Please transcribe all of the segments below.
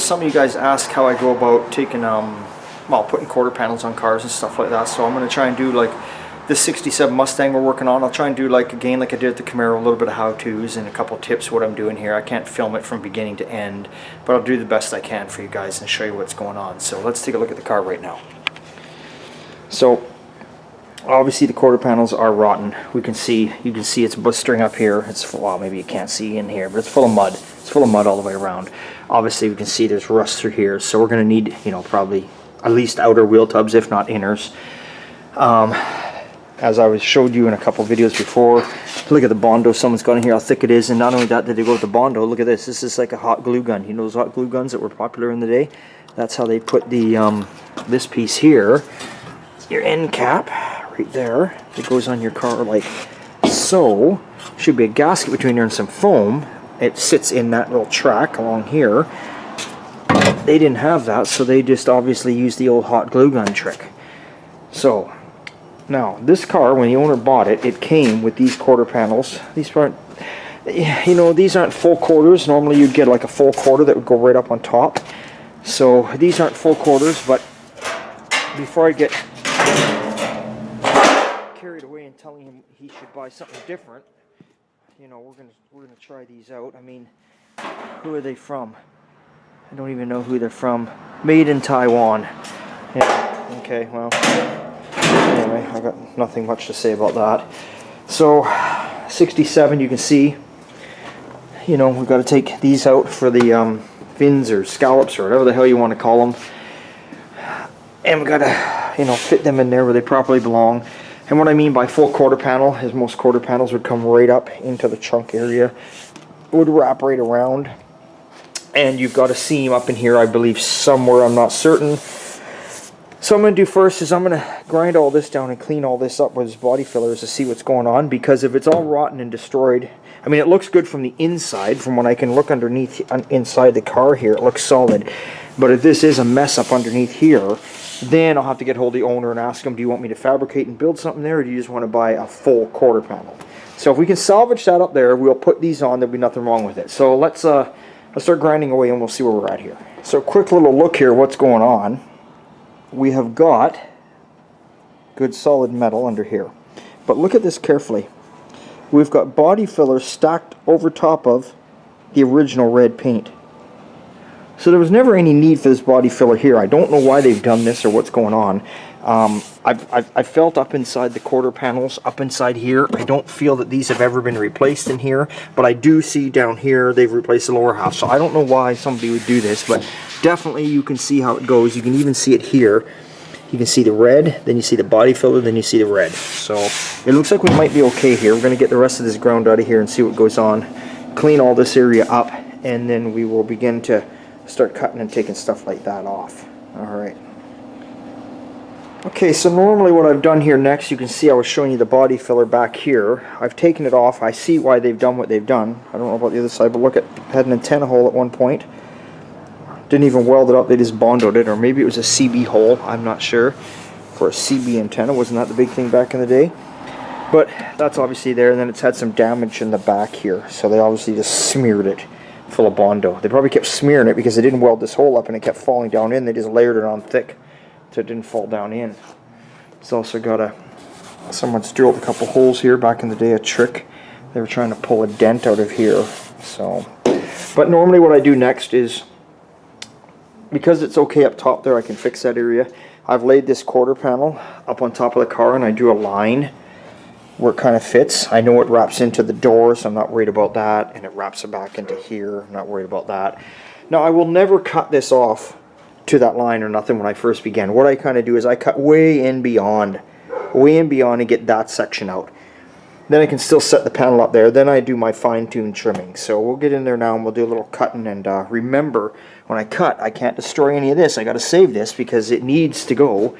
some of you guys ask how I go about taking, well, putting quarter panels on cars and stuff like that. So I'm going to try and do like this 67 Mustang we're working on. I'll try and do like again like I did at the Camaro, a little bit of how-tos and a couple tips what I'm doing here. I can't film it from beginning to end, but I'll do the best I can for you guys and show you what's going on. So let's take a look at the car right now. So obviously the quarter panels are rotten. You can see it's blistering up here. It's, well, maybe you can't see in here, but it's full of mud. It's full of mud all the way around. Obviously we can see there's rust through here, so we're going to need, you know, probably at least outer wheel tubs, if not inners. As I showed you in a couple videos before, look at the Bondo someone's got in here, how thick it is, and not only that did they go with the Bondo, look at this. This is like a hot glue gun. You know those hot glue guns that were popular in the day? That's how they put the this piece here, your end cap, right there. It goes on your car like so. Should be a gasket between there and some foam. It sits in that little track along here. They didn't have that, so they just obviously used the old hot glue gun trick. So now, this car, when the owner bought it, it came with these quarter panels. These aren't, you know, these aren't full quarters. Normally you'd get like a full quarter that would go right up on top. So these aren't full quarters, but before I get carried away and telling him he should buy something different, you know, we're gonna try these out. I mean, who are they from? I don't even know who they're from. Made in Taiwan. Yeah, okay, well. Anyway, I got nothing much to say about that. So 67, you can see, you know, we've got to take these out for the fins or scallops or whatever the hell you want to call them, and we've got to, you know, fit them in there where they properly belong. And what I mean by full quarter panel is most quarter panels would come right up into the trunk area, would wrap right around, and you've got a seam up in here, I believe somewhere, I'm not certain. So what I'm going to do first is I'm going to grind all this down and clean all this up with this body fillers to see what's going on, because if it's all rotten and destroyed, I mean, it looks good from the inside, from when I can look underneath inside the car here, it looks solid. But if this is a mess up underneath here, then I'll have to get hold of the owner and ask him, do you want me to fabricate and build something there, or do you just want to buy a full quarter panel? So if we can salvage that up there, we'll put these on, there'll be nothing wrong with it. So let's start grinding away and we'll see where we're at here. So quick little look here, what's going on. We have got good solid metal under here, but look at this carefully. We've got body fillers stacked over top of the original red paint, so there was never any need for this body filler here. I don't know why they've done this or what's going on. I felt up inside the quarter panels, up inside here, I don't feel that these have ever been replaced in here, but I do see down here they've replaced the lower half, so I don't know why somebody would do this, but definitely you can see how it goes. You can even see it here. You can see the red, then you see the body filler, then you see the red. So it looks like we might be okay here. We're going to get the rest of this ground out of here and see what goes on, clean all this area up, and then we will begin to start cutting and taking stuff like that off. Alright. Okay, so normally what I've done here next, you can see I was showing you the body filler back here. I've taken it off. I see why they've done what they've done. I don't know about the other side, but look, it had an antenna hole at one point. Didn't even weld it up, they just bondoed it, or maybe it was a CB hole, I'm not sure, for a CB antenna. Wasn't that the big thing back in the day? But that's obviously there, and then it's had some damage in the back here, so they obviously just smeared it full of Bondo. They probably kept smearing it because they didn't weld this hole up and it kept falling down in. They just layered it on thick so it didn't fall down in. It's also got someone's drilled a couple holes here back in the day, a trick. They were trying to pull a dent out of here. So, but normally what I do next is, because it's okay up top there, I can fix that area. I've laid this quarter panel up on top of the car and I drew a line where it kind of fits. I know it wraps into the door, so I'm not worried about that, and it wraps it back into here. I'm not worried about that. Now, I will never cut this off to that line or nothing when I first began. What I kind of do is I cut way in beyond and get that section out. Then I can still set the panel up there. Then I do my fine-tune trimming. So we'll get in there now and we'll do a little cutting. And remember, when I cut, I can't destroy any of this. I got to save this because it needs to go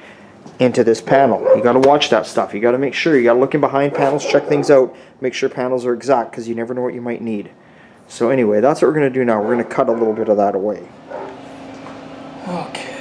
into this panel. You got to watch that stuff. You got to make sure. You got to look in behind panels, check things out, make sure panels are exact, because you never know what you might need. So anyway, that's what we're going to do now. We're going to cut a little bit of that away. Okay.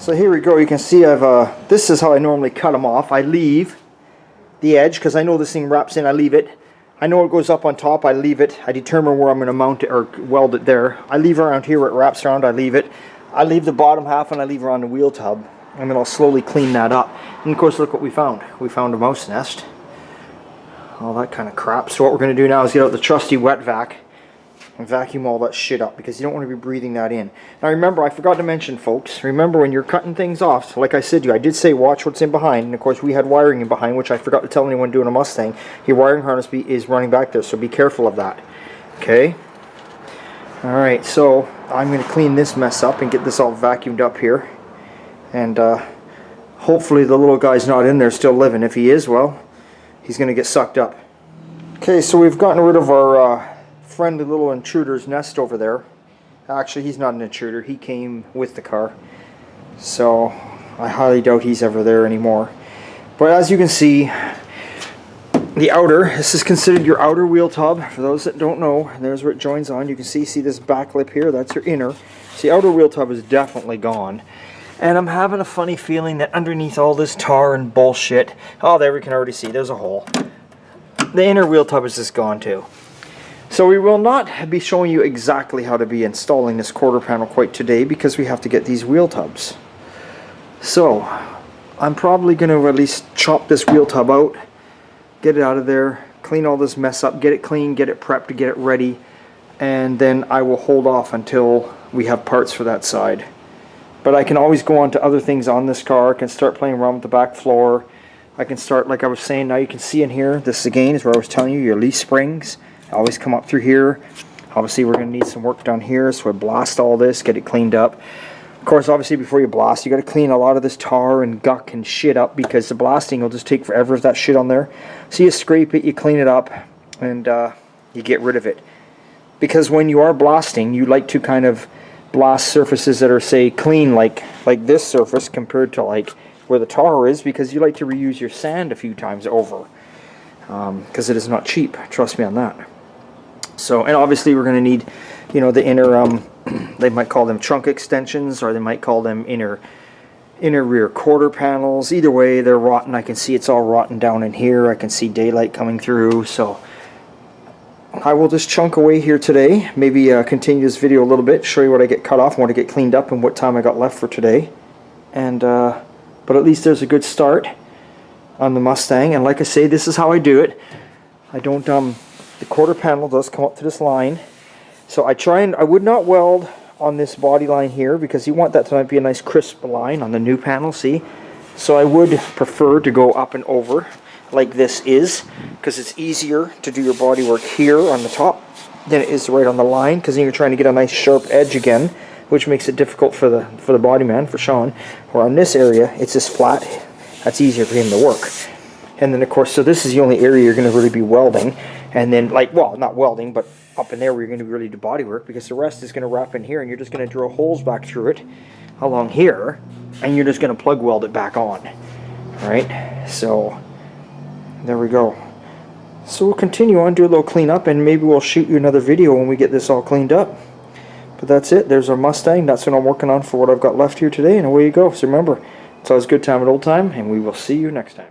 So here we go. You can see I've this is how I normally cut them off. I leave the edge because I know this thing wraps in. I leave it. I know it goes up on top. I leave it. I determine where I'm going to mount it or weld it there. I leave around here where it wraps around. I leave it. I leave the bottom half and I leave around the wheel tub. And then I'll slowly clean that up. And of course, look what we found. We found a mouse nest. All that kind of crap. So what we're going to do now is get out the trusty wet vac and vacuum all that shit up, because you don't want to be breathing that in. Now remember, I forgot to mention, folks, remember when you're cutting things off, so like I said to you, I did say watch what's in behind, and of course we had wiring in behind, which I forgot to tell anyone doing a Mustang. Your wiring harness is running back there, so be careful of that. Okay? Alright, so I'm going to clean this mess up and get this all vacuumed up here. And hopefully the little guy's not in there still living. If he is, well, he's going to get sucked up. Okay, so we've gotten rid of our friendly little intruder's nest over there. Actually, he's not an intruder. He came with the car. So I highly doubt he's ever there anymore. But as you can see, the outer, this is considered your outer wheel tub. For those that don't know, there's where it joins on. You can see this back lip here, that's your inner. See, outer wheel tub is definitely gone. And I'm having a funny feeling that underneath all this tar and bullshit, oh, there we can already see, there's a hole. The inner wheel tub is just gone too. So we will not be showing you exactly how to be installing this quarter panel quite today, because we have to get these wheel tubs. So I'm probably going to at least chop this wheel tub out, get it out of there, clean all this mess up, get it clean, get it prepped, get it ready, and then I will hold off until we have parts for that side. But I can always go on to other things on this car. I can start playing around with the back floor. I can start, like I was saying, now you can see in here, this again is where I was telling you, your leaf springs always come up through here. Obviously we're going to need some work down here, so I blast all this, get it cleaned up. Of course, obviously before you blast, you got to clean a lot of this tar and guck and shit up, because the blasting will just take forever with that shit on there. So you scrape it, you clean it up, and you get rid of it. Because when you are blasting, you like to kind of blast surfaces that are, say, clean, like this surface compared to like where the tar is, because you like to reuse your sand a few times over, because it is not cheap, trust me on that. So, and obviously we're going to need, you know, the inner, they might call them trunk extensions, or they might call them inner rear quarter panels. Either way, they're rotten. I can see it's all rotten down in here. I can see daylight coming through. So I will just chunk away here today. Maybe continue this video a little bit, show you what I get cut off, what I get cleaned up, and what time I got left for today. And but at least there's a good start on the Mustang. And like I say, this is how I do it. I don't the quarter panel does come up to this line, so I would not weld on this body line here, because you want that to be a nice crisp line on the new panel, see? So I would prefer to go up and over like this is, because it's easier to do your body work here on the top than it is right on the line, because then you're trying to get a nice sharp edge again, which makes it difficult for the body man, for Sean. Or on this area, it's just flat. That's easier for him to work. And then of course, so this is the only area you're going to really be welding. And then, like, well, not welding, but up in there where you're going to really do body work, because the rest is going to wrap in here, and you're just going to drill holes back through it along here, and you're just going to plug weld it back on. Right? So there we go. So we'll continue on, do a little cleanup, and maybe we'll shoot you another video when we get this all cleaned up. But that's it. There's our Mustang. That's what I'm working on for what I've got left here today, and away you go. So remember, it's always good time at old time, and we will see you next time.